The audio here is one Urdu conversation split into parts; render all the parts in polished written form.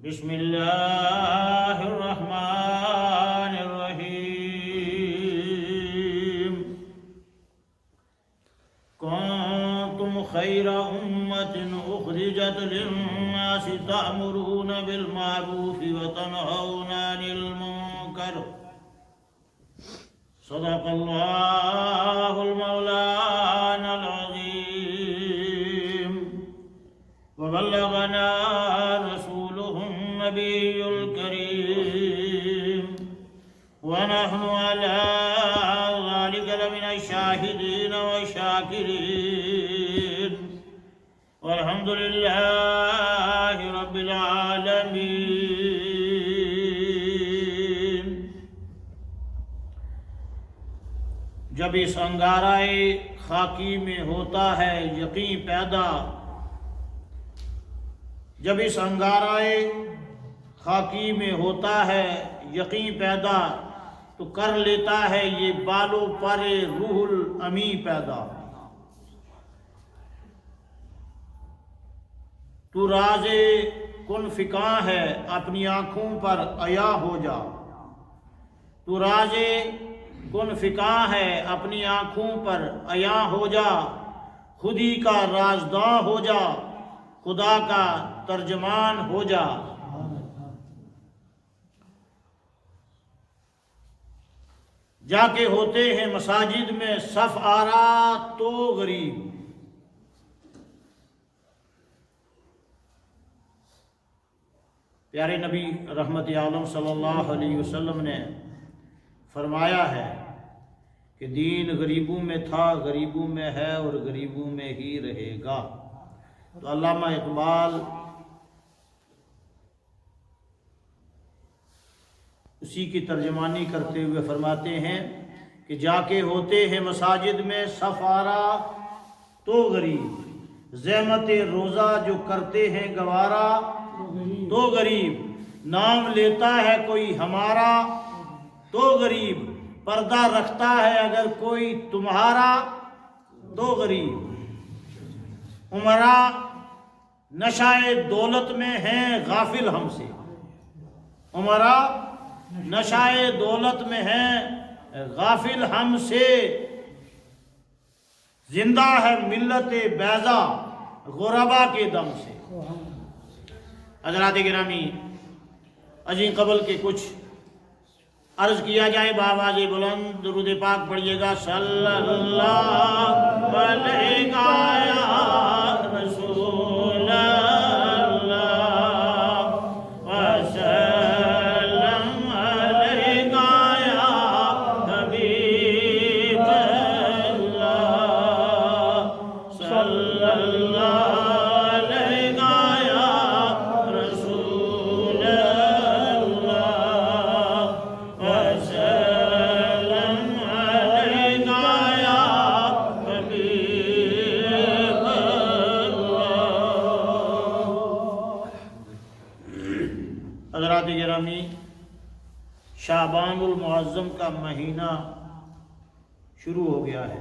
بسم اللہ الرحمن الرحیم کنتم خیر امت اخرجت للناس تأمرون بالمعروف وتنہون عن المنکر صدق اللہ المولانا العظیم وبلغنا النبي الكريم ونحن على ذلك لمن الشاهدين والشاكرين والحمد لله رب العالمين۔ جب اس انگارۂ خاکی میں ہوتا ہے یقین پیدا، جب اس انگارۂ خاکی میں ہوتا ہے یقین پیدا، تو کر لیتا ہے یہ بالو پر روح الامی پیدا۔ تو راز کن فکاں ہے اپنی آنکھوں پر عیا ہو جا، تو راز کن فکاں ہے اپنی آنکھوں پر عیا ہو جا، خودی کا رازداں ہو جا، خدا کا ترجمان ہو جا۔ جا کے ہوتے ہیں مساجد میں صف آرا تو غریب، پیارے نبی رحمت عالم صلی اللہ علیہ وسلم نے فرمایا ہے کہ دین غریبوں میں تھا، غریبوں میں ہے اور غریبوں میں ہی رہے گا۔ تو علامہ اقبال اسی کی ترجمانی کرتے ہوئے فرماتے ہیں کہ جا کے ہوتے ہیں مساجد میں صف آرا تو غریب، زحمت روزہ جو کرتے ہیں گوارا تو غریب، نام لیتا ہے کوئی ہمارا تو غریب، پردہ رکھتا ہے اگر کوئی تمہارا تو غریب۔ عمرا نشائے دولت میں ہیں غافل ہم سے، عمرا نشائے دولت میں ہیں غافل ہم سے، زندہ ہے ملت بیضا غربا کے دم سے۔ حضرات گرامی، ازیں قبل کے کچھ عرض کیا جائے بآواز بلند، درود پاک پڑھیے گا۔ صلی اللہ علیہ رسول اللہ وسلم علیہ یا حبیب اللہ، صلی اللہ گرامی، شعبان المعظم کا مہینہ شروع ہو گیا ہے،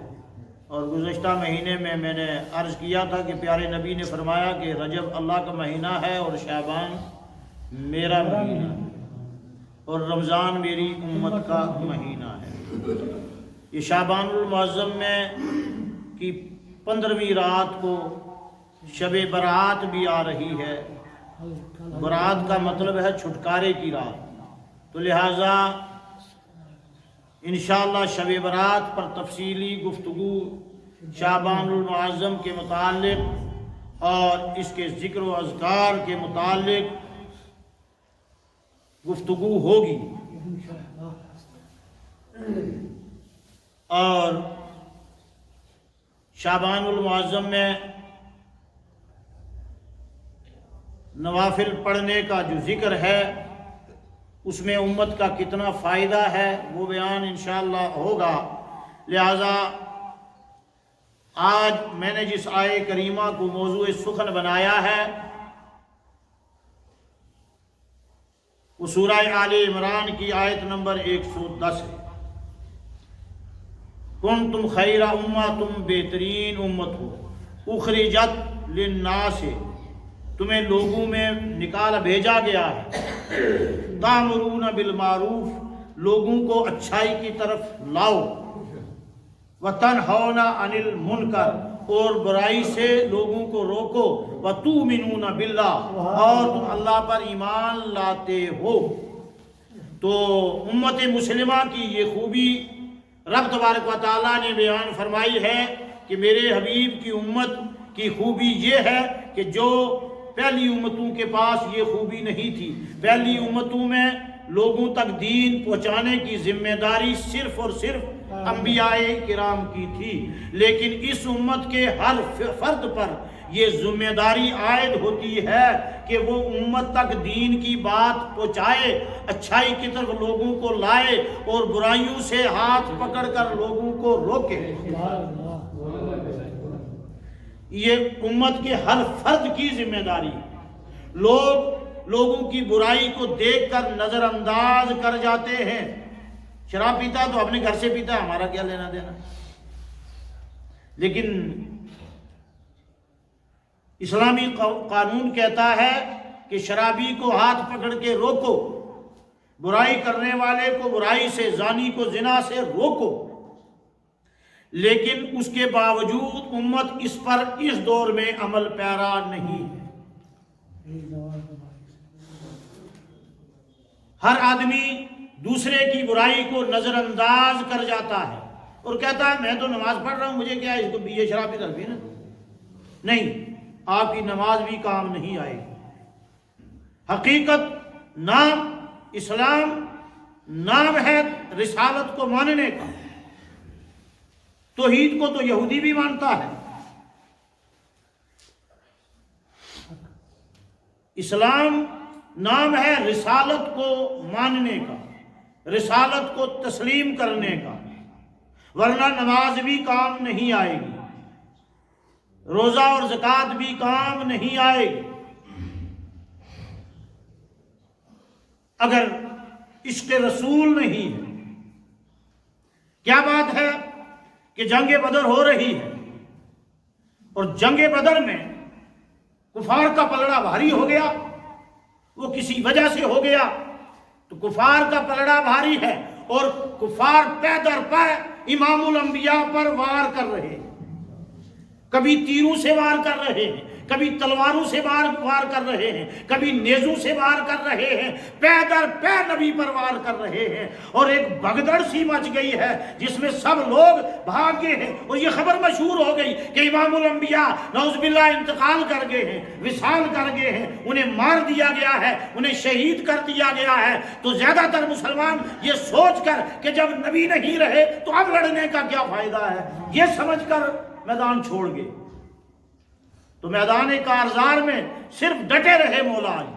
اور گزشتہ مہینے میں نے عرض کیا تھا کہ پیارے نبی نے فرمایا کہ رجب اللہ کا مہینہ ہے اور شعبان میرا مہینہ ہے اور رمضان میری امت کا مہینہ ہے۔ یہ شعبان المعظم میں کی 15ویں رات کو شب برات بھی آ رہی ہے۔ برات کا مطلب ہے چھٹکارے کی رات، تو لہٰذا انشاءاللہ شب برات پر تفصیلی گفتگو شعبان المعظم کے متعلق اور اس کے ذکر و اذکار کے متعلق گفتگو ہوگی۔ اور شعبان المعظم میں نوافل پڑھنے کا جو ذکر ہے اس میں امت کا کتنا فائدہ ہے وہ بیان انشاءاللہ ہوگا۔ لہذا آج میں نے جس آیے کریمہ کو موضوع سخن بنایا ہے وہ سورہ آل عمران کی آیت نمبر 110 ہے۔ کنتم خیر امہ، تم بہترین امت ہو، اخرجت للناس، تمہیں لوگوں میں نکالا بھیجا گیا ہے، تامرون بالمعروف، لوگوں کو اچھائی کی طرف لاؤ، وتنہون عن المنکر، اور برائی سے لوگوں کو روکو، وتؤمنون باللہ، اور تم اللہ پر ایمان لاتے ہو۔ تو امت مسلمہ کی یہ خوبی رب تبارک و تعالیٰ نے بیان فرمائی ہے کہ میرے حبیب کی امت کی خوبی یہ ہے کہ جو پہلی امتوں کے پاس یہ خوبی نہیں تھی۔ پہلی امتوں میں لوگوں تک دین پہنچانے کی ذمہ داری صرف اور صرف انبیاء کرام کی تھی، لیکن اس امت کے ہر فرد پر یہ ذمہ داری عائد ہوتی ہے کہ وہ امت تک دین کی بات پہنچائے، اچھائی کی طرف لوگوں کو لائے اور برائیوں سے ہاتھ پکڑ کر لوگوں کو روکے۔ یہ امت کے ہر فرد کی ذمہ داری۔ لوگوں کی برائی کو دیکھ کر نظر انداز کر جاتے ہیں۔ شراب پیتا تو اپنے گھر سے پیتا ہے، ہمارا کیا لینا دینا۔ لیکن اسلامی قانون کہتا ہے کہ شرابی کو ہاتھ پکڑ کے روکو، برائی کرنے والے کو برائی سے، زانی کو زنا سے روکو۔ لیکن اس کے باوجود امت اس پر اس دور میں عمل پیرا نہیں ہے۔ ہر آدمی دوسرے کی برائی کو نظر انداز کر جاتا ہے اور کہتا ہے میں تو نماز پڑھ رہا ہوں، مجھے کیا ہے، اس کو یہ شراب ادھر بھی نا۔ نہیں، آپ کی نماز بھی کام نہیں آئے گی۔ حقیقت نام اسلام نام ہے رسالت کو ماننے کا۔ توحید کو تو یہودی بھی مانتا ہے، اسلام نام ہے رسالت کو ماننے کا، رسالت کو تسلیم کرنے کا، ورنہ نماز بھی کام نہیں آئے گی، روزہ اور زکوٰۃ بھی کام نہیں آئے گی اگر عشق رسول نہیں ہے۔ کیا بات ہے کہ جنگ بدر ہو رہی ہے اور جنگ بدر میں کفار کا پلڑا بھاری ہو گیا، وہ کسی وجہ سے ہو گیا، تو کفار کا پلڑا بھاری ہے اور کفار پے در پے امام الانبیاء پر وار کر رہے ہیں، کبھی تیروں سے وار کر رہے ہیں، کبھی تلواروں سے وار کر رہے ہیں، کبھی نیزوں سے وار کر رہے ہیں، پے در پے نبی پر وار کر رہے ہیں، اور ایک بھگدڑ سی مچ گئی ہے جس میں سب لوگ بھاگ گئے ہیں، اور یہ خبر مشہور ہو گئی کہ امام الانبیاء نعوذ باللہ انتقال کر گئے ہیں، وصال کر گئے ہیں، انہیں مار دیا گیا ہے، انہیں شہید کر دیا گیا ہے۔ تو زیادہ تر مسلمان یہ سوچ کر کہ جب نبی نہیں رہے تو اب لڑنے کا کیا فائدہ ہے، یہ سمجھ کر میدان چھوڑ گئے۔ تو میدان کارزار میں صرف ڈٹے رہے مولا علی،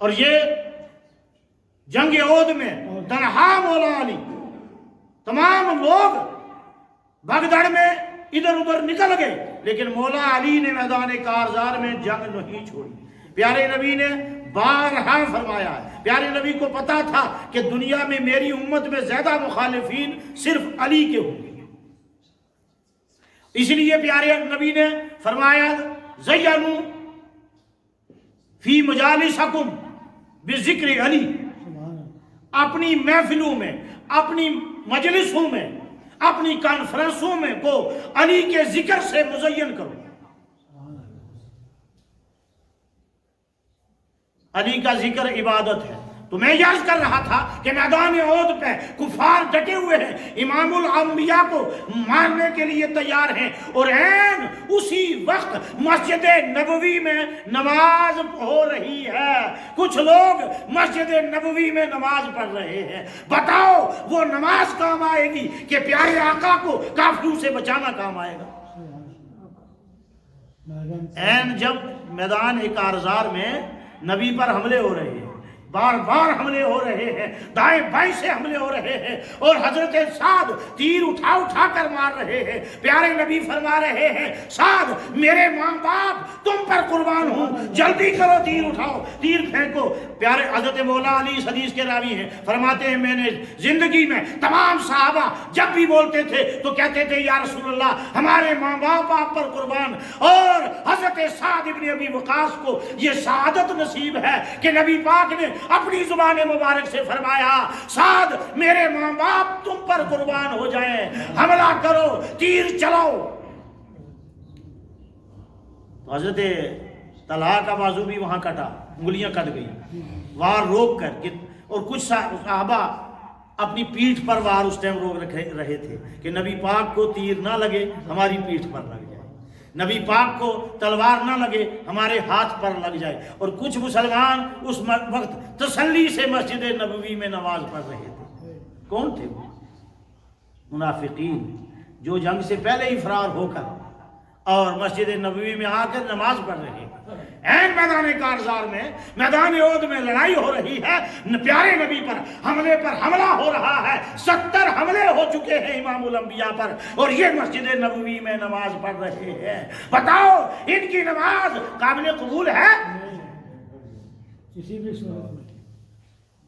اور یہ جنگ احد میں تنہا مولا علی، تمام لوگ بھگدڑ میں ادھر ادھر نکل گئے، لیکن مولا علی نے میدان کارزار میں جنگ نہیں چھوڑی۔ پیارے نبی نے بارہا فرمایا ہے، پیارے نبی کو پتا تھا کہ دنیا میں میری امت میں زیادہ مخالفین صرف علی کے ہوں گے، اس لیے پیارے نبی نے فرمایا زینوا فی مجالسکم بذکر علی، اپنی محفلوں میں، اپنی مجلسوں میں، اپنی کانفرنسوں میں کو علی کے ذکر سے مزین کرو۔ علی کا ذکر عبادت ہے۔ تو میں یہ عرض کر رہا تھا کہ میدان احد پہ کفار ڈٹے ہوئے ہیں، امام الانبیاء کو مارنے کے لیے تیار ہیں، اور عین اسی وقت مسجد نبوی میں نماز ہو رہی ہے، کچھ لوگ مسجد نبوی میں نماز پڑھ رہے ہیں۔ بتاؤ وہ نماز کام آئے گی کہ پیارے آقا کو کافروں سے بچانا کام آئے گا؟ عین جب میدان کارزار میں نبی پر حملے ہو رہے ہیں، بار بار حملے ہو رہے ہیں، دائیں بائیں سے حملے ہو رہے ہیں، اور حضرت سعد تیر اٹھا اٹھا کر مار رہے ہیں، پیارے نبی فرما رہے ہیں سعد میرے ماں باپ تم پر قربان ہوں، جلدی کرو، تیر اٹھاؤ، تیر پھینکو۔ پیارے حضرت مولا علی اس حدیث کے راوی ہیں، فرماتے ہیں میں نے زندگی میں تمام صحابہ جب بھی بولتے تھے تو کہتے تھے یا رسول اللہ ہمارے ماں باپ آپ پر قربان، اور حضرت سعد ابن ابی وقاص کو یہ سعادت نصیب ہے کہ نبی پاک نے اپنی زبان مبارک سے فرمایا سعد میرے ماں باپ تم پر قربان ہو جائیں، حملہ کرو، تیر چلاؤ۔ تو حضرت طلحہ کا بازو بھی وہاں کٹا، انگلیاں کٹ گئی وار روک کر، اور کچھ صحابہ اپنی پیٹھ پر وار اس ٹائم روک رہے تھے کہ نبی پاک کو تیر نہ لگے ہماری پیٹھ پر لگ جائے، نبی پاک کو تلوار نہ لگے ہمارے ہاتھ پر لگ جائے۔ اور کچھ مسلمان اس وقت تسلی سے مسجد نبوی میں نماز پڑھ رہے تھے۔ کون تھے وہ؟ منافقین، جو جنگ سے پہلے ہی فرار ہو کر اور مسجد نبوی میں آ کر نماز پڑھ رہے ہیں۔ این میدان کارزار میں، میدان احد میں لڑائی ہو رہی ہے، پیارے نبی پر حملہ ہو رہا ہے، 70 حملے ہو چکے ہیں امام الانبیاء پر، اور یہ مسجد نبوی میں نماز پڑھ رہے ہیں۔ بتاؤ ان کی نماز قابل قبول ہے؟ کسی بھی صورت میں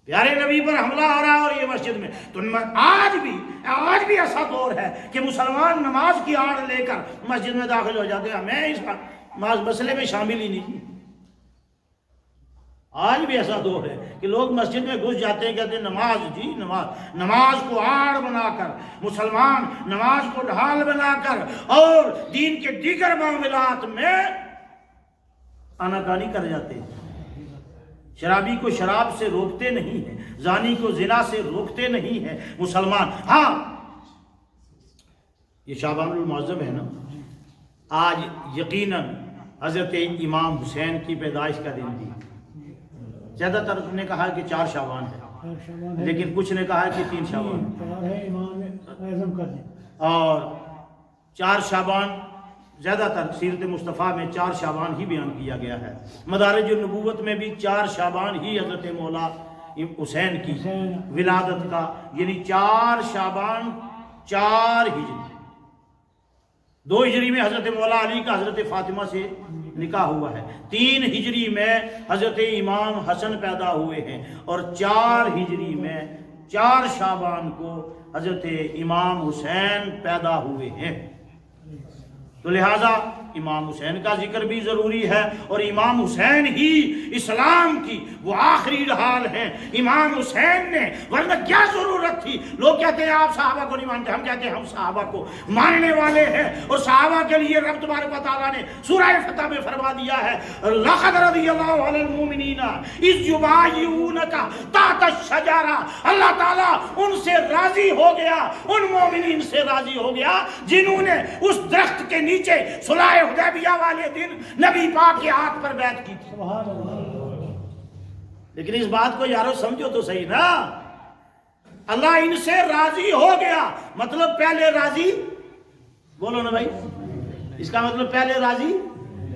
پیارے نبی پر حملہ ہو رہا ہے اور یہ مسجد میں۔ تو آج بھی ایسا دور ہے کہ مسلمان نماز کی آڑ لے کر مسجد میں داخل ہو جاتے ہیں، میں اس مسئلے میں شامل ہی نہیں۔ آج بھی ایسا دور ہے کہ لوگ مسجد میں گھس جاتے ہیں، کہتے ہیں نماز، جی نماز کو آڑ بنا کر، مسلمان نماز کو ڈھال بنا کر اور دین کے دیگر معاملات میں آناکانی کر جاتے ہیں۔ شرابی کو شراب سے روکتے نہیں ہیں، زانی کو زنا سے روکتے نہیں ہیں مسلمان۔ ہاں یہ شعبان المعظم ہے نا، آج یقیناً حضرت امام حسین کی پیدائش کا دن بھی، زیادہ تر نے کہا کہ 4 شعبان ہے، لیکن کچھ نے کہا کہ 3 شعبان ہے، اور 4 شعبان زیادہ تر سیرت مصطفیٰ میں 4 شعبان ہی بیان کیا گیا ہے۔ مدارج النبوت میں بھی 4 شعبان ہی حضرت مولا حسین کی ولادت کا، یعنی 4 شعبان 4 ہجری، 2 ہجری میں حضرت مولا علی کا حضرت فاطمہ سے نکاح ہوا ہے، 3 ہجری میں حضرت امام حسن پیدا ہوئے ہیں، اور 4 ہجری میں 4 شعبان کو حضرت امام حسین پیدا ہوئے ہیں۔ تو لہذا امام حسین کا ذکر بھی ضروری ہے، اور امام حسین ہی اسلام کی وہ آخری ڈھال ہیں۔ امام حسین نے، ورنہ کیا ضرورت تھی؟ لوگ کہتے ہیں آپ صحابہ کو نہیں مانتے، ہم کہتے ہیں ہم صحابہ کو ماننے والے ہیں، اور صحابہ کے لیے رب تبارک و تعالیٰ نے سورہ فتح میں فرما دیا ہے لقد رضی اللہ علی المؤمنین اذ یبایعونک تحت الشجرہ، اللہ تعالیٰ ان سے راضی ہو گیا، ان مومنین سے راضی ہو گیا جنہوں نے اس درخت کے نیچے صلح حدیبیہ والے دن نبی پاک کے ہاتھ پر بیعت کی تھی۔ لیکن اس بات کو یارو سمجھو تو صحیح نا، اللہ ان سے راضی ہو گیا، مطلب پہلے راضی، بولو نا بھائی، اس کا مطلب پہلے راضی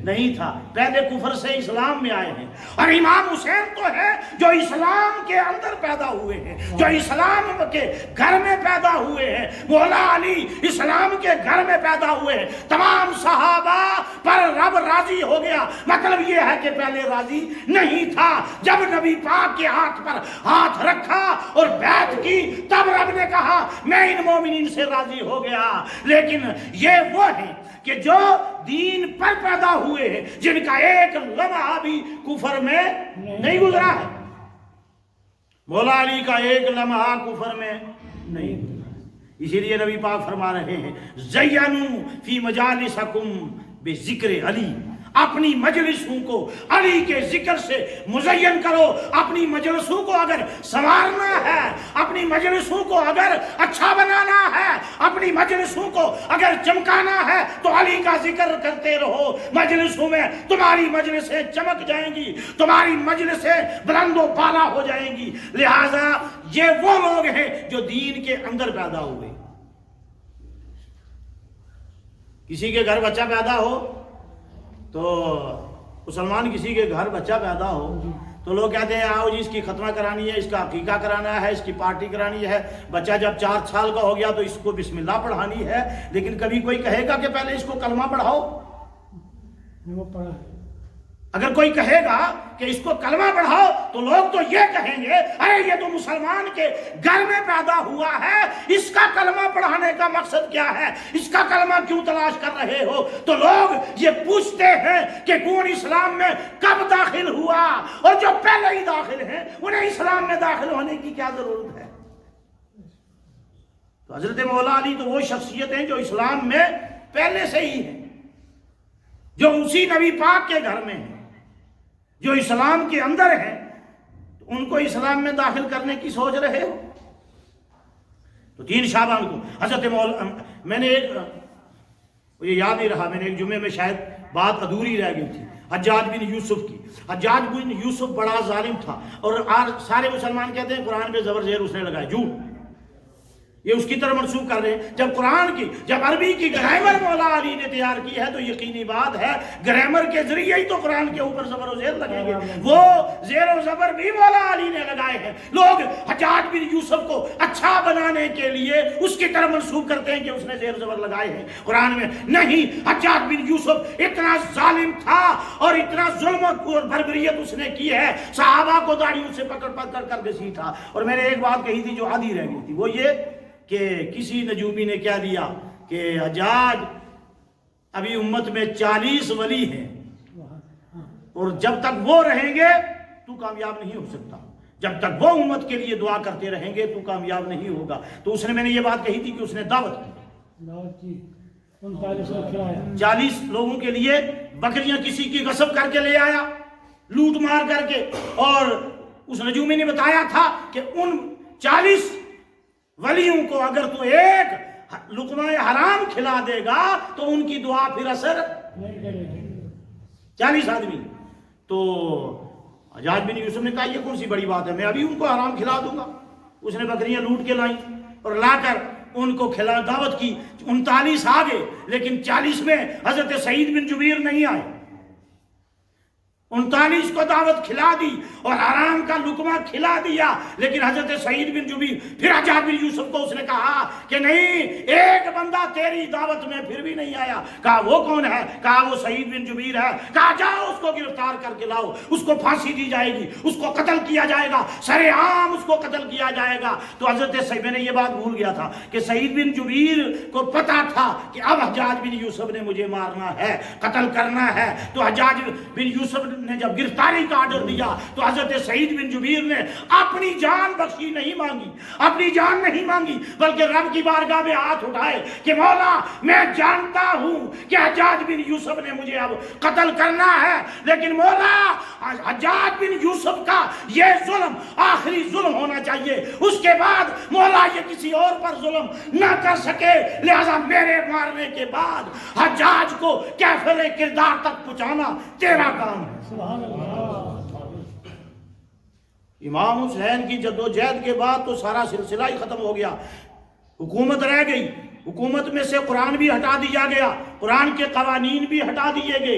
نہیں تھا، پہلے کفر سے اسلام میں آئے ہیں۔ اور امام حسین تو ہے جو اسلام کے اندر پیدا ہوئے ہیں، جو اسلام کے گھر میں پیدا ہوئے ہیں۔ مولا علی اسلام کے گھر میں پیدا ہوئے ہیں، تمام صحابہ پر رب راضی ہو گیا، مطلب یہ ہے کہ پہلے راضی نہیں تھا۔ جب نبی پاک کے ہاتھ پر ہاتھ رکھا اور بیعت کی، تب رب نے کہا میں ان مومنین سے راضی ہو گیا۔ لیکن یہ وہ ہیں کہ جو دین پر پیدا ہوئے ہیں، جن کا ایک لمحہ بھی کفر میں نہیں گزرا ہے۔ مولا علی کا ایک لمحہ کفر میں نہیں گزرا، اسی لیے نبی پاک فرما رہے ہیں زینوا فی مجالسکم بذکر علی، اپنی مجلسوں کو علی کے ذکر سے مزین کرو۔ اپنی مجلسوں کو اگر سنوارنا ہے، اپنی مجلسوں کو اگر اچھا بنانا ہے، اپنی مجلسوں کو اگر چمکانا ہے تو علی کا ذکر کرتے رہو۔ مجلسوں میں تمہاری مجلسیں چمک جائیں گی، تمہاری مجلسیں بلند و بالا ہو جائیں گی۔ لہٰذا یہ وہ لوگ ہیں جو دین کے اندر پیدا ہوئے۔ کسی کے گھر بچہ پیدا ہو تو مسلمان کسی کے گھر بچہ پیدا ہو تو لوگ کہتے ہیں آؤ جی اس کی ختمہ کرانی ہے، اس کا عقیقہ کرانا ہے، اس کی پارٹی کرانی ہے۔ بچہ جب 4 سال کا ہو گیا تو اس کو بسم اللہ پڑھانی ہے، لیکن کبھی کوئی کہے گا کہ پہلے اس کو کلمہ پڑھاؤ؟ اگر کوئی کہے گا کہ اس کو کلمہ پڑھاؤ تو لوگ تو یہ کہیں گے ارے یہ تو مسلمان کے گھر میں پیدا ہوا ہے، اس کا کلمہ پڑھانے کا مقصد کیا ہے، اس کا کلمہ کیوں تلاش کر رہے ہو؟ تو لوگ یہ پوچھتے ہیں کہ کون اسلام میں کب داخل ہوا، اور جو پہلے ہی داخل ہیں انہیں اسلام میں داخل ہونے کی کیا ضرورت ہے؟ تو حضرت مولا علی تو وہ شخصیت ہیں جو اسلام میں پہلے سے ہی ہیں، جو اسی نبی پاک کے گھر میں ہیں، جو اسلام کے اندر ہیں، تو ان کو اسلام میں داخل کرنے کی سوچ رہے ہو؟ تو 3 شعبان کو حضرت میں نے یہ یاد نہیں رہا، میں نے ایک جمعے میں شاید بات ادھوری رہ گئی تھی حجاج بن یوسف کی۔ حجاج بن یوسف بڑا ظالم تھا، اور سارے مسلمان کہتے ہیں قرآن پہ زبر زیر اس نے لگایا، جھوٹ، یہ اس کی طرح منسوخ کر رہے ہیں۔ جب عربی کی گرامر مولا علی نے تیار کی ہے تو یقینی بات ہے گرامر کے ذریعے ہی تو قرآن کے اوپر زبر و زیر لگیں گے، وہ زیر و زبر بھی مولا علی نے لگائے ہیں۔ لوگ حجاج بن یوسف کو اچھا بنانے کے لیے اس کی طرح منسوخ کرتے ہیں کہ اس نے زیر و زبر لگائے ہیں قرآن میں، نہیں، حجاج بن یوسف اتنا ظالم تھا اور اتنا ظلم اور بربریت اس نے کی ہے، صحابہ کو داڑھیوں سے پکڑ پکڑ کر گھسیٹا۔ اور میں نے ایک بات کہی تھی جو آدھی رہ گئی تھی، وہ یہ کہ کسی نجومی نے کیا دیا کہ حجاج ابھی امت میں 40 ولی ہیں، اور جب تک وہ رہیں گے تو کامیاب نہیں ہو سکتا، جب تک وہ امت کے لیے دعا کرتے رہیں گے تو کامیاب نہیں ہوگا۔ تو اس نے، میں نے یہ بات کہی تھی کہ اس نے دعوت کی 40 لوگوں کے لیے، بکریاں کسی کی غصب کر کے لے آیا، لوٹ مار کر کے، اور اس نجومی نے بتایا تھا کہ ان 40 ولیوں کو اگر تو ایک لقمہ حرام کھلا دے گا تو ان کی دعا پھر اثر نہیں کرے گی۔ 40 آدمی۔ تو حجاج بن یوسف نے کہا یہ کون سی بڑی بات ہے، میں ابھی ان کو حرام کھلا دوں گا۔ اس نے بکریاں لوٹ کے لائیں اور لا کر ان کو کھلا دعوت کی۔ 39 آ گئے، لیکن 40 میں حضرت سعید بن جبیر نہیں آئے۔ 39 کو دعوت کھلا دی اور حرام کا لقمہ کھلا دیا، لیکن حضرت سعید بن جبیر، پھر حجاج بن یوسف کو اس نے کہا کہ نہیں، ایک بندہ تیری دعوت میں پھر بھی نہیں آیا۔ کہا وہ کون ہے؟ کہا وہ سعید بن جبیر ہے۔ کہا جاؤ اس کو گرفتار کر کے لاؤ، اس کو پھانسی دی جائے گی، اس کو قتل کیا جائے گا، سر عام اس کو قتل کیا جائے گا۔ تو حضرت سعید، میں نے یہ بات بھول گیا تھا کہ سعید بن جبیر کو پتا تھا کہ اب حجاج بن یوسف نے مجھے مارنا ہے، قتل کرنا ہے۔ تو حجاج بن یوسف نے جب گرفتاری کا آرڈر دیا تو حضرت سعید بن جبیر نے اپنی جان بخشی نہیں مانگی، اپنی جان نہیں مانگی، بلکہ رب کی بارگاہ میں ہاتھ اٹھائے کہ مولا میں جانتا ہوں کہ حجاج بن یوسف نے مجھے اب قتل کرنا ہے، لیکن مولا حجاج بن یوسف کا یہ ظلم آخری ظلم ہونا چاہیے، اس کے بعد مولا یہ کسی اور پر ظلم نہ کر سکے، لہذا میرے مارنے کے بعد حجاج کو کافر کردار تک پہنچانا تیرا کام ہے۔ امام حسین کی جدوجہد کے بعد تو سارا سلسلہ ہی ختم ہو گیا، حکومت رہ گئی، حکومت میں سے قرآن بھی ہٹا دیا گیا، قرآن کے قوانین بھی ہٹا دیے گئے،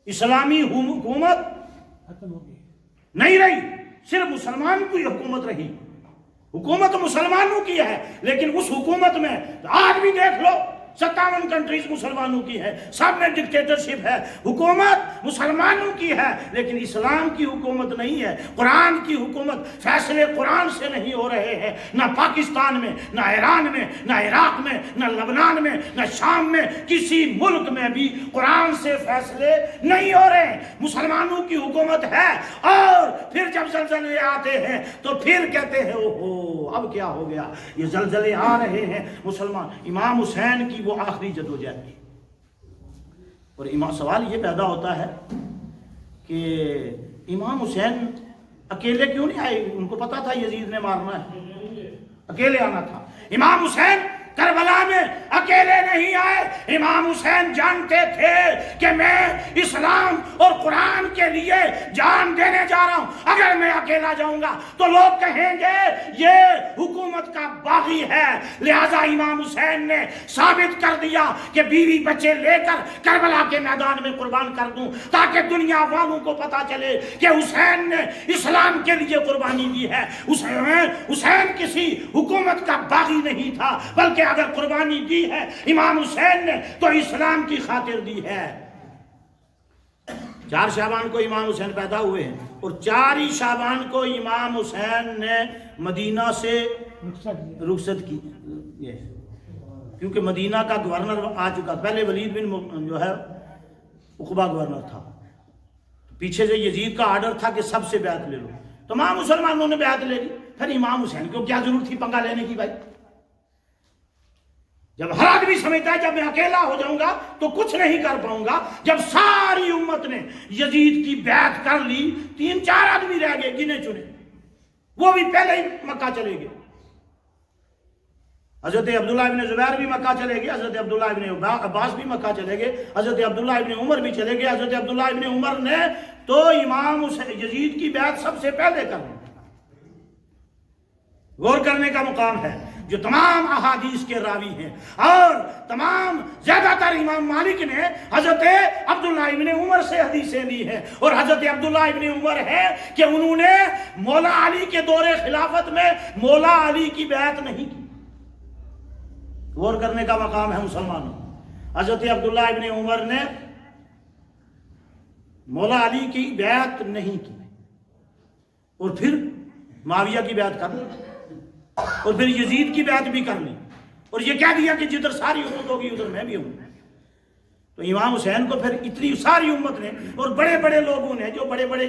اسلامی حکومت نہیں رہی، صرف مسلمان کی حکومت رہی۔ حکومت مسلمانوں کی ہے، لیکن اس حکومت میں آج بھی دیکھ لو 57 کنٹریز مسلمانوں کی ہے، سب میں ڈکٹیٹرشپ ہے، حکومت مسلمانوں کی ہے، لیکن اسلام کی حکومت نہیں ہے، قرآن کی حکومت، فیصلے قرآن سے نہیں ہو رہے ہیں، نہ پاکستان میں، نہ ایران میں، نہ عراق میں، نہ لبنان میں، نہ شام میں، کسی ملک میں بھی قرآن سے فیصلے نہیں ہو رہے ہیں، مسلمانوں کی حکومت ہے۔ اور پھر جب زلزلے آتے ہیں تو پھر کہتے ہیں اوہو اب کیا ہو گیا، یہ زلزلے آ رہے ہیں مسلمان۔ امام حسین کی وہ آخری جدوجہد کی، اور سوال یہ پیدا ہوتا ہے کہ امام حسین اکیلے کیوں نہیں آئے؟ ان کو پتا تھا یزید نے مارنا ہے، اکیلے آنا تھا۔ امام حسین کربلا میں اکیلے نہیں آئے، امام حسین جانتے تھے کہ میں اسلام اور قرآن کے لیے جان دینے جا رہا ہوں، اگر میں اکیلا جاؤں گا تو لوگ کہیں گے یہ حکومت کا باغی ہے، لہذا امام حسین نے ثابت کر دیا کہ بیوی بچے لے کر کربلا کے میدان میں قربان کر دوں، تاکہ دنیا والوں کو پتا چلے کہ حسین نے اسلام کے لیے قربانی دی ہے۔ حسین کسی حکومت کا باغی نہیں تھا، بلکہ اگر قربانی دی ہے امام حسین نے تو اسلام کی خاطر دی ہے۔ 4 شعبان کو امام حسین پیدا ہوئے ہیں اور 4 ہی شعبان کو امام حسین نے مدینہ سے رخصت کی، کیونکہ مدینہ کا گورنر آ چکا، پہلے ولید بن جو ہے عقبہ گورنر تھا، پیچھے سے یزید کا آرڈر تھا کہ سب سے بیعت لے لو، تمام مسلمانوں نے بیعت لے لی، پھر امام حسین کو کیا ضرورت تھی پنگا لینے کی؟ بھائی جب ہر آدمی سمجھتا ہے جب میں اکیلا ہو جاؤں گا تو کچھ نہیں کر پاؤں گا، جب ساری امت نے یزید کی بیعت کر لی، 3-4 آدمی رہ گئے گنے چنے، وہ بھی پہلے ہی مکہ چلے گئے، حضرت عبداللہ ابن زبیر بھی مکہ چلے گئے، حضرت عبداللہ ابن عباس بھی مکہ چلے گئے، حضرت عبداللہ ابن عمر بھی چلے گئے، حضرت عبداللہ ابن عمر نے تو امام یزید کی بیعت سب سے پہلے کر لی۔ غور کرنے کا مقام ہے، جو تمام احادیث کے راوی ہیں اور تمام زیادہ تر امام مالک نے حضرت عبداللہ ابن عمر سے حدیثیں لی ہیں، اور حضرت عبداللہ ابن عمر ہے کہ انہوں نے مولا علی کے دور خلافت میں مولا علی کی بیعت نہیں کی۔ غور کرنے کا مقام ہے مسلمانوں، حضرت عبداللہ ابن عمر نے مولا علی کی بیعت نہیں کی اور پھر معاویہ کی بیعت کر لی اور پھر یزید کی بیعت بھی کر لی، اور یہ کہہ دیا کہ جدھر ساری امت ہوگی ادھر میں بھی ہوں۔ تو امام حسین کو پھر اتنی ساری امت نے اور بڑے بڑے لوگوں نے، جو بڑے بڑے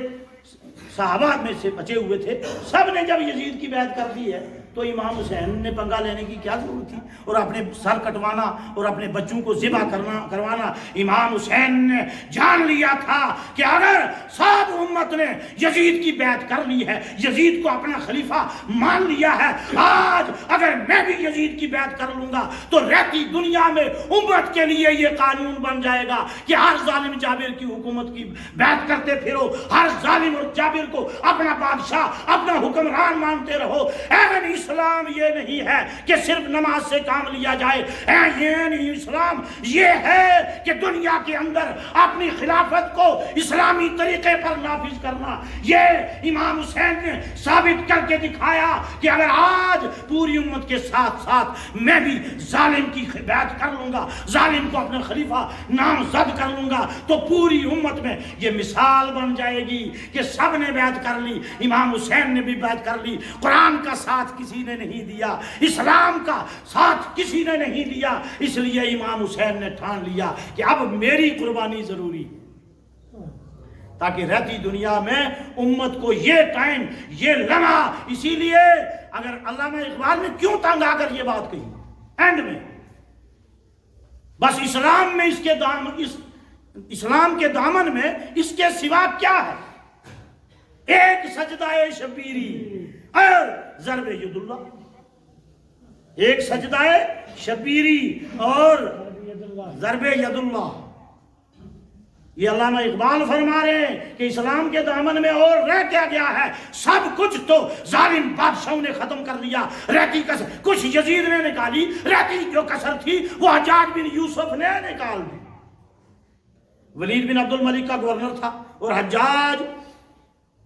صحابہ میں سے بچے ہوئے تھے، سب نے جب یزید کی بیعت کر دی ہے تو امام حسین نے پنگا لینے کی کیا ضرورت تھی اور اپنے سر کٹوانا اور اپنے بچوں کو ذبح کروانا؟ امام حسین نے جان لیا تھا کہ اگر سب امت نے یزید کی بیعت کر لی ہے، یزید کو اپنا خلیفہ مان لیا ہے، آج اگر میں بھی یزید کی بیعت کر لوں گا تو رہتی دنیا میں امت کے لیے یہ قانون بن جائے گا کہ ہر ظالم جابر کی حکومت کی بیعت کرتے پھرو، ہر ظالم اور جابر کو اپنا بادشاہ اپنا حکمران مانتے رہو۔ اسلام یہ نہیں ہے کہ صرف نماز سے کام لیا جائے، یہ نہیں، اسلام یہ ہے کہ دنیا کے اندر اپنی خلافت کو اسلامی طریقے پر نافذ کرنا۔ یہ امام حسین نے ثابت کر کے دکھایا کہ اگر آج پوری امت کے ساتھ ساتھ میں بھی ظالم کی بیعت کر لوں گا، ظالم کو اپنا خلیفہ نامزد کر لوں گا، تو پوری امت میں یہ مثال بن جائے گی کہ سب نے بیعت کر لی، امام حسین نے بھی بیعت کر لی، قرآن کا ساتھ کسی نے نہیں دیا، اسلام کا ساتھ کسی نے نہیں دیا، اس لیے امام حسین نے ٹھان لیا کہ اب میری قربانی ضروری ہے تاکہ رہتی دنیا میں امت کو یہ ٹائم، یہ لمحہ۔ اسی لیے اگر علامہ اقبال نے کیوں تنگ آ کر یہ بات کہی اینڈ میں، بس اسلام میں اسلام کے دامن میں اس کے سوا کیا ہے؟ ایک سجدہ شبیری اور ضرب ید اللہ، ایک سجدہ شبیری اور ضرب ید اللہ۔ یہ علامہ اقبال فرما رہے ہیں کہ اسلام کے دامن میں اور رہ کیا گیا ہے؟ سب کچھ تو ظالم بادشاہوں نے ختم کر دیا، رہتی کسر کچھ یزید نے نکالی، رہتی جو کسر تھی وہ حجاج بن یوسف نے نکال دی۔ ولید بن عبد الملک کا گورنر تھا اور حجاج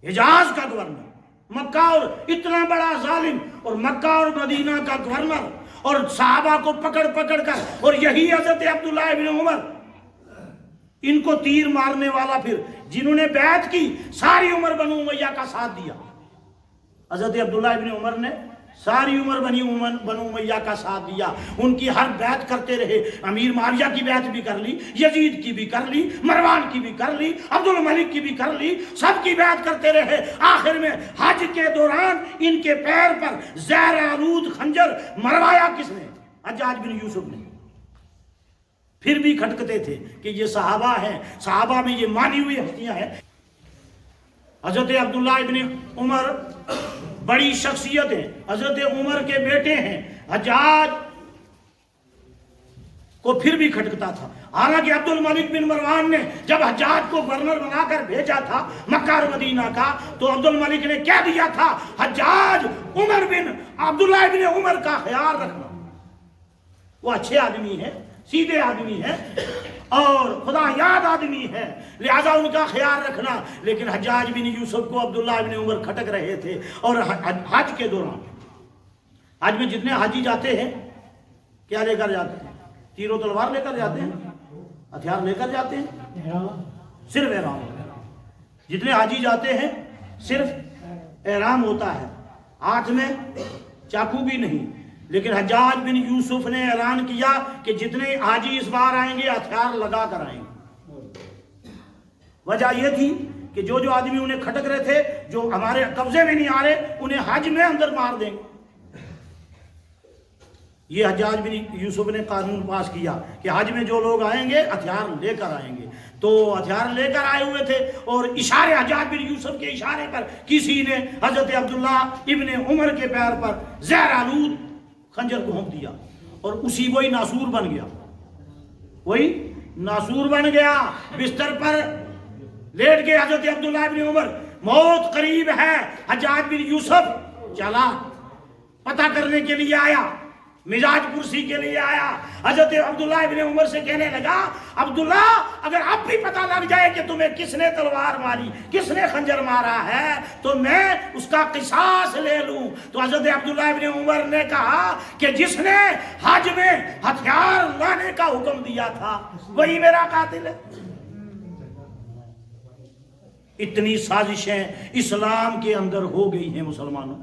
حجاز کا گورنر، مکہ اور اتنا بڑا ظالم، اور مکہ اور مدینہ کا گورنر، اور صحابہ کو پکڑ پکڑ کر، اور یہی حضرت عبداللہ ابن عمر ان کو تیر مارنے والا، پھر جنہوں نے بیعت کی ساری عمر بنو امیہ کا ساتھ دیا، حضرت عبداللہ ابن عمر نے ساری عمر بنو امیہ کا ساتھ دیا، ان کی ہر بیعت کرتے رہے، امیر معاویہ کی بیعت بھی کر لی، یزید کی بھی کر لی، مروان کی بھی کر لی، عبد الملک کی بھی کر لی، سب کی بیعت کرتے رہے۔ آخر میں حج کے دوران ان کے پیر پر زہر آلود خنجر مروایا کس نے؟ حجاج بن یوسف نے۔ پھر بھی کھٹکتے تھے کہ یہ صحابہ ہیں، صحابہ میں یہ مانی ہوئی ہستیاں ہیں۔ حضرت عبداللہ ابن عمر بڑی شخصیت ہیں، حضرت عمر کے بیٹے ہیں، حجاج کو پھر بھی کھٹکتا تھا۔ حالانکہ عبد الملک بن مروان نے جب حجاج کو گورنر بنا کر بھیجا تھا مکہ اور مدینہ کا، تو عبد الملک نے کہہ دیا تھا حجاج عمر بن عبداللہ ابن عمر کا خیال رکھنا، وہ اچھے آدمی ہیں، سیدھے آدمی ہیں اور خدا یاد آدمی ہے، لہذا ان کا خیال رکھنا۔ لیکن حجاج بن یوسف کو عبداللہ ابن عمر کھٹک رہے تھے، اور حج کے دوران، حج میں جتنے حاجی جاتے ہیں کیا لے کر جاتے ہیں؟ تیر و تلوار لے کر جاتے ہیں، ہتھیار لے کر جاتے ہیں؟ صرف احرام۔ جتنے حاجی جاتے ہیں صرف احرام ہوتا ہے، ہاتھ میں چاقو بھی نہیں، لیکن حجاج بن یوسف نے اعلان کیا کہ جتنے حاجی اس بار آئیں گے ہتھیار لگا کر آئیں گے۔ وجہ یہ تھی کہ جو آدمی انہیں کھٹک رہے تھے، جو ہمارے قبضے میں نہیں آ رہے، انہیں حج میں اندر مار دیں گے۔ یہ حجاج بن یوسف نے قانون پاس کیا کہ حج میں جو لوگ آئیں گے ہتھیار لے کر آئیں گے۔ تو ہتھیار لے کر آئے ہوئے تھے، اور اشارے حجاج بن یوسف کے اشارے پر کسی نے حضرت عبداللہ ابن عمر کے پیر پر زہر آلود خنجر گھونپ دیا، اور وہی ناسور بن گیا، وہی ناسور بن گیا۔ بستر پر لیٹ گئے حضرت عبداللہ ابن عمر، موت قریب ہے۔ حجاج بن یوسف چلا، پتہ کرنے کے لیے آیا، مزاج پرسی کے لیے آیا۔ حضرت عبداللہ ابن عمر سے کہنے لگا، عبداللہ اگر اب بھی پتہ لگ جائے کہ تمہیں کس نے تلوار ماری، کس نے خنجر مارا ہے، تو میں اس کا قصاص لے لوں۔ تو حضرت عبداللہ ابن عمر نے کہا کہ جس نے حج میں ہتھیار لانے کا حکم دیا تھا وہی میرا قاتل ہے۔ اتنی سازشیں اسلام کے اندر ہو گئی ہیں مسلمانوں،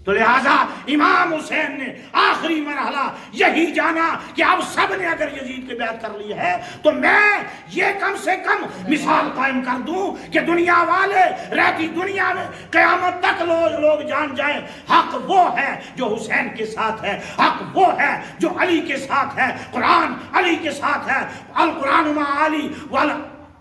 تو لہذا امام حسین نے آخری مرحلہ یہی جانا کہ اب سب نے اگر یزید کے بیعت کر لی ہے تو میں یہ کم سے کم مثال قائم کر دوں کہ دنیا والے رہتی دنیا میں قیامت تک لوگ جان جائیں، حق وہ ہے جو حسین کے ساتھ ہے، حق وہ ہے جو علی کے ساتھ ہے، قرآن علی کے ساتھ ہے، القرآن مع علی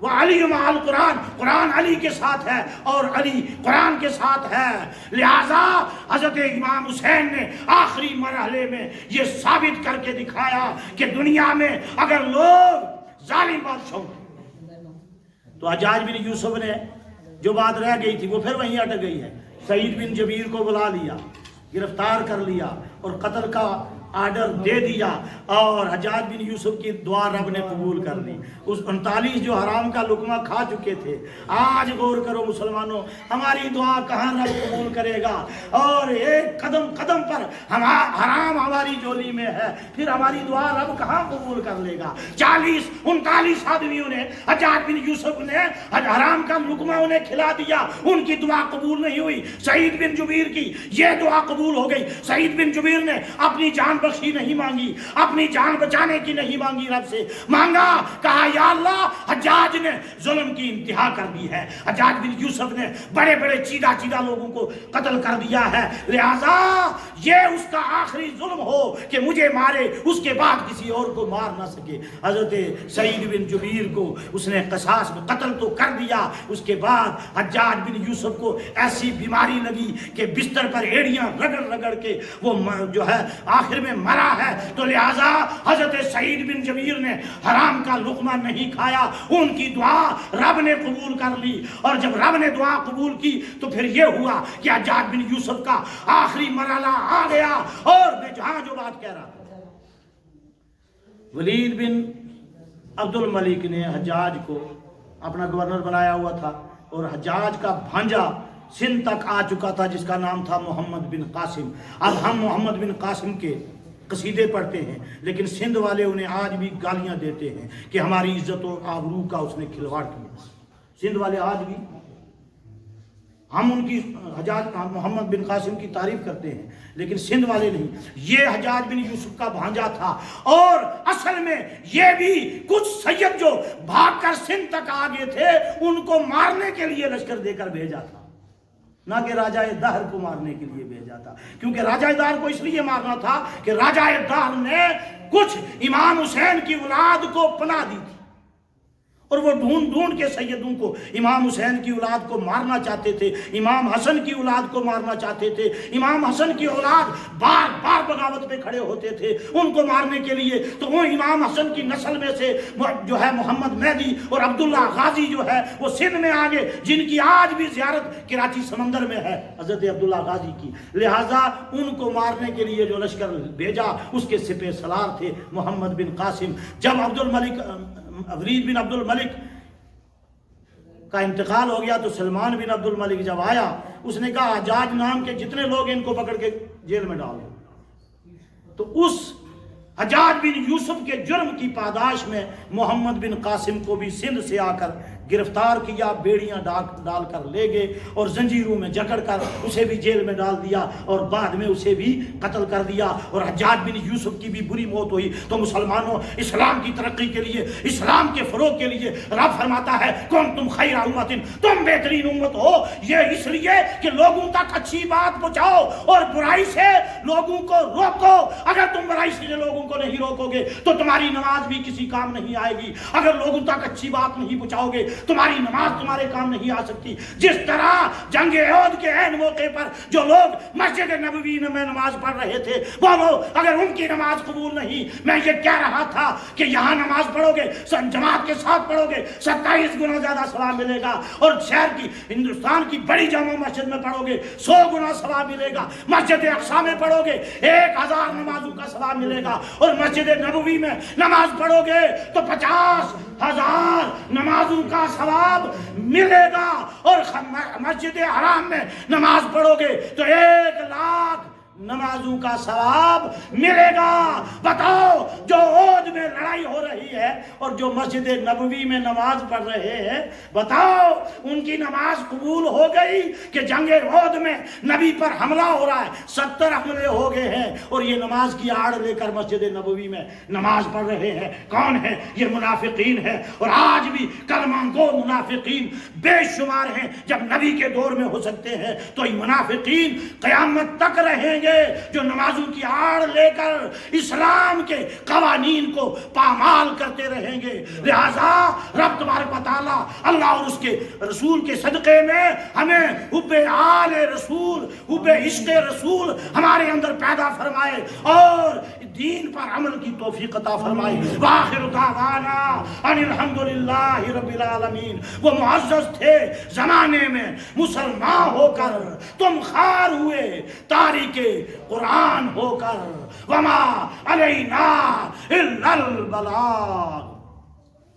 وعلی مع القرآن، قرآن علی کے ساتھ ہے اور علی قرآن کے ساتھ ہے۔ لہذا حضرت امام حسین نے آخری مرحلے میں یہ ثابت کر کے دکھایا کہ دنیا میں اگر لوگ ظالم بادشاہ تو حجاج بن یوسف نے جو بات رہ گئی تھی وہ پھر وہیں اٹک گئی ہے۔ سعید بن جبیر کو بلا لیا، گرفتار کر لیا اور قتل کا آرڈر دے دیا، اور حجاج بن یوسف کی دعا رب نے قبول کر لی۔ اس 39 جو حرام کا لقمہ کھا چکے تھے، آج غور کرو مسلمانوں، ہماری دعا کہاں رب قبول کرے گا؟ اور ایک قدم قدم پر حرام ہماری جولی میں ہے، پھر ہماری دعا رب کہاں قبول کر لے گا؟ 40-39 آدمیوں نے حجاج بن یوسف نے حرام کا لقمہ انہیں کھلا دیا، ان کی دعا قبول نہیں ہوئی۔ سعید بن جبیر کی یہ دعا قبول ہو گئی۔ سعید بن جبیر نے اپنی جان بخشی نہیں مانگی، اپنی جان بچانے کی نہیں مانگی، رب سے مانگا، کہا یا اللہ حجاج نے ظلم کی انتہا کر دی ہے، حجاج بن یوسف نے بڑے بڑے چیدہ لوگوں کو قتل کر دیا ہے، لہذا یہ اس کا آخری ظلم ہو کہ مجھے مارے، اس کے بعد کسی اور کو مار نہ سکے۔ حضرت سعید بن جبیر کو اس نے قصاص میں قتل تو کر دیا، اس کے بعد حجاج بن یوسف کو ایسی بیماری لگی کہ بستر پر ایڑیاں رگڑ کے وہ جو ہے آخر میں مرا ہے۔ تو لہذا حضرت سعید بن جبیر نے حرام کا لقمہ نہیں کھایا، ان کی دعا رب نے قبول کر لی، اور جب رب نے دعا قبول کی تو پھر یہ ہوا کہ حجاج بن یوسف کا آخری مرحلہ آ گیا۔ اور میں جہاں جو بات کہہ رہا تھا، ولید بن عبد الملک نے حجاج کو اپنا گورنر بنایا ہوا تھا، اور حجاج کا بھانجا سندھ تک آ چکا تھا جس کا نام تھا محمد بن قاسم۔ اب ہم محمد بن قاسم کے قصیدے پڑھتے ہیں، لیکن سندھ والے انہیں آج بھی گالیاں دیتے ہیں کہ ہماری عزت و آبرو کا اس نے کھلواڑ کیا۔ سندھ والے آج بھی ہم ان کی حجاج محمد بن قاسم کی تعریف کرتے ہیں، لیکن سندھ والے نہیں۔ یہ حجاج بن یوسف کا بھانجا تھا، اور اصل میں یہ بھی کچھ سید جو بھاگ کر سندھ تک آگے تھے ان کو مارنے کے لیے لشکر دے کر بھیجا تھا، نہ کہ راجہ دہر کو مارنے کے لیے بھیجا تھا، کیونکہ راجہ دہر کو اس لیے مارنا تھا کہ راجہ دہر نے کچھ امام حسین کی اولاد کو پناہ دی تھی، اور وہ ڈھونڈ کے سیدوں کو امام حسین کی اولاد کو مارنا چاہتے تھے، امام حسن کی اولاد کو مارنا چاہتے تھے۔ امام حسن کی اولاد بار بار بغاوت پہ کھڑے ہوتے تھے ان کو مارنے کے لیے، تو وہ امام حسن کی نسل میں سے جو ہے محمد مہدی اور عبداللہ غازی جو ہے وہ سندھ میں آگے، جن کی آج بھی زیارت کراچی سمندر میں ہے حضرت عبداللہ غازی کی، لہٰذا ان کو مارنے کے لیے جو لشکر بھیجا اس کے سپہ سالار تھے محمد بن قاسم۔ جب ولید بن عبد الملک کا انتقال ہو گیا تو سلمان بن عبد الملک جب آیا اس نے کہا حجاج نام کے جتنے لوگ ان کو پکڑ کے جیل میں ڈال دو۔ تو اس حجاج بن یوسف کے جرم کی پاداش میں محمد بن قاسم کو بھی سندھ سے آ کر گرفتار کیا، بیڑیاں ڈال کر لے گئے اور زنجیروں میں جکڑ کر اسے بھی جیل میں ڈال دیا اور بعد میں اسے بھی قتل کر دیا، اور حجاج بن یوسف کی بھی بری موت ہوئی۔ تو مسلمانوں، اسلام کی ترقی کے لیے، اسلام کے فروغ کے لیے رب فرماتا ہے کنتم خیر امت، تم بہترین امت ہو، یہ اس لیے کہ لوگوں تک اچھی بات پہنچاؤ اور برائی سے لوگوں کو روکو۔ اگر تم برائی سے لوگوں کو نہیں روکو گے تو تمہاری نماز بھی کسی کام نہیں آئے گی۔ اگر لوگوں تک اچھی بات نہیں پہنچاؤ گے تمہاری نماز تمہارے کام نہیں آ سکتی۔ جس طرح جنگ احد کے عین موقع پر جو لوگ مسجد نبوی میں نماز پڑھ رہے تھے وہ لوگ اگر ان کی نماز قبول نہیں، میں یہ کہہ رہا تھا کہ یہاں نماز پڑھو گے جماعت کے ساتھ پڑھو گے 27 گنا زیادہ ثواب ملے گا، اور شہر کی ہندوستان کی بڑی جامع مسجد میں پڑھو گے 100 گنا ثواب ملے گا، مسجد اقصی میں پڑھو گے 1000 نمازوں کا ثواب ملے گا، اور مسجد نبوی میں نماز پڑھو گے تو 50,000 نمازوں کا ثواب ملے گا، اور مسجد حرام میں نماز پڑھو گے تو 1,00,000 نمازوں کا ثواب ملے گا۔ بتاؤ، جو عہد میں لڑائی ہو رہی ہے اور جو مسجد نبوی میں نماز پڑھ رہے ہیں، بتاؤ ان کی نماز قبول ہو گئی کہ جنگ عہد میں نبی پر حملہ ہو رہا ہے، 70 حملے ہو گئے ہیں اور یہ نماز کی آڑ لے کر مسجد نبوی میں نماز پڑھ رہے ہیں؟ کون ہے یہ؟ منافقین ہے، اور آج بھی کلمہ گو منافقین بے شمار ہیں۔ جب نبی کے دور میں ہو سکتے ہیں تو یہ منافقین قیامت تک رہیں گے جو نمازوں کی آڑ لے کر اسلام کے قوانین کو پامال کرتے رہیں گے۔ لہذا رب تبارک و تعالی اللہ اور اس کے رسول کے صدقے میں ہمیں حب آل رسول، حب عشق رسول ہمارے اندر پیدا فرمائے اور دین پر عمل کی توفیق عطا فرمائے۔ وآخر دعوانا ان الحمدللہ رب العالمین۔ وہ معزز تھے زمانے میں مسلمان ہو کر تم خار ہوئے تاریخ قرآن ہو کر، وما علینا الا البلاغ۔